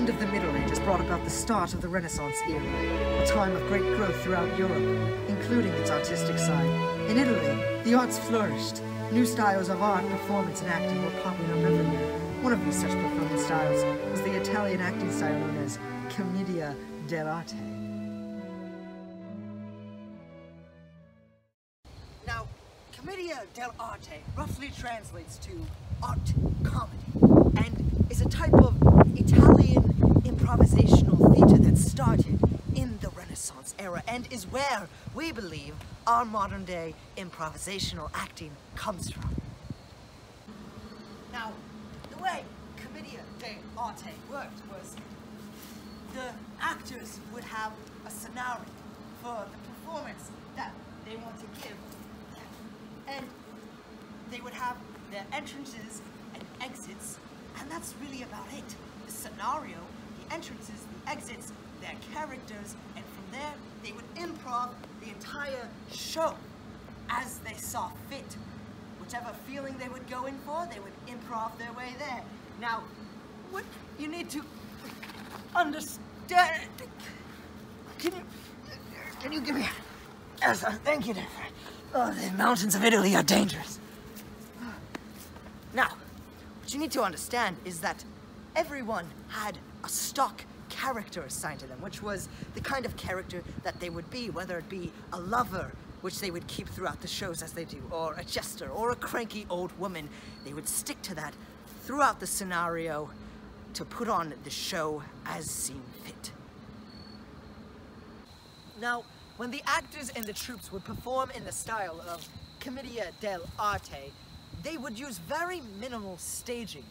end of the Middle Ages brought about the start of the Renaissance era, a time of great growth throughout Europe, including its artistic side. In Italy, the arts flourished. New styles of art, performance, and acting were popping up everywhere. One of these such performance styles was the Italian acting style known as Commedie Dell'arte. Now, Commedie Dell'arte roughly translates to art comedy, and is a type of Italian improvisational theater that started in the Renaissance era and is where we believe our modern-day improvisational acting comes from. Now, the way Commedie Dell'arte worked was the actors would have a scenario for the performance that they want to give, and they would have their entrances and exits, and that's really about it. The scenario, the entrances, the exits, their characters, and from there they would improv the entire show as they saw fit. Whichever feeling they would go in for, they would improv their way there. Now, what you need to understand... Can you give me... Yes, thank you. Oh, the mountains of Italy are dangerous. Now, what you need to understand is that everyone had a stock character assigned to them, which was the kind of character that they would be, whether it be a lover, which they would keep throughout the shows as they do, or a jester, or a cranky old woman. They would stick to that throughout the scenario to put on the show as seen fit. Now, when the actors and the troops would perform in the style of Commedie Dell'arte, they would use very minimal staging.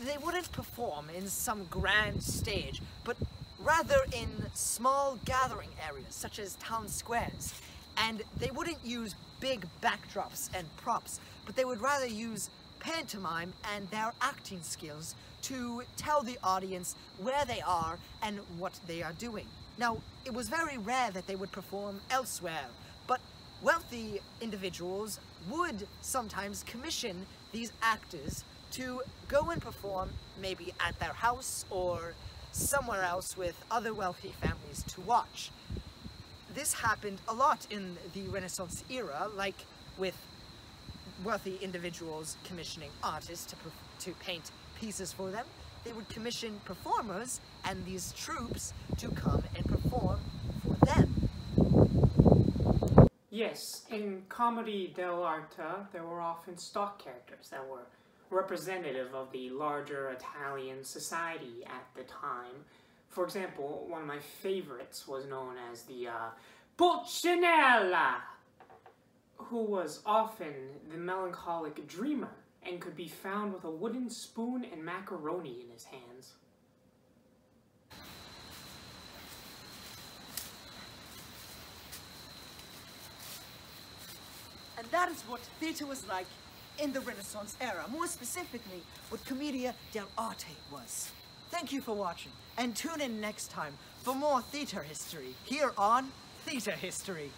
They wouldn't perform in some grand stage, but rather in small gathering areas, such as town squares. And they wouldn't use big backdrops and props, but they would rather use pantomime and their acting skills to tell the audience where they are and what they are doing. Now, it was very rare that they would perform elsewhere, but wealthy individuals would sometimes commission these actors to go and perform maybe at their house or somewhere else with other wealthy families to watch. This happened a lot in the Renaissance era, like with wealthy individuals commissioning artists to paint pieces for them. They would commission performers and these troupes to come and perform for them. Yes, in Commedie Dell'arte, there were often stock characters that were representative of the larger Italian society at the time. For example, one of my favorites was known as the Pulcinella, who was often the melancholic dreamer and could be found with a wooden spoon and macaroni in his hands. And that is what theater was like in the Renaissance era, more specifically what Commedie Dell'arte was. Thank you for watching, and tune in next time for more theater history here on Theater History.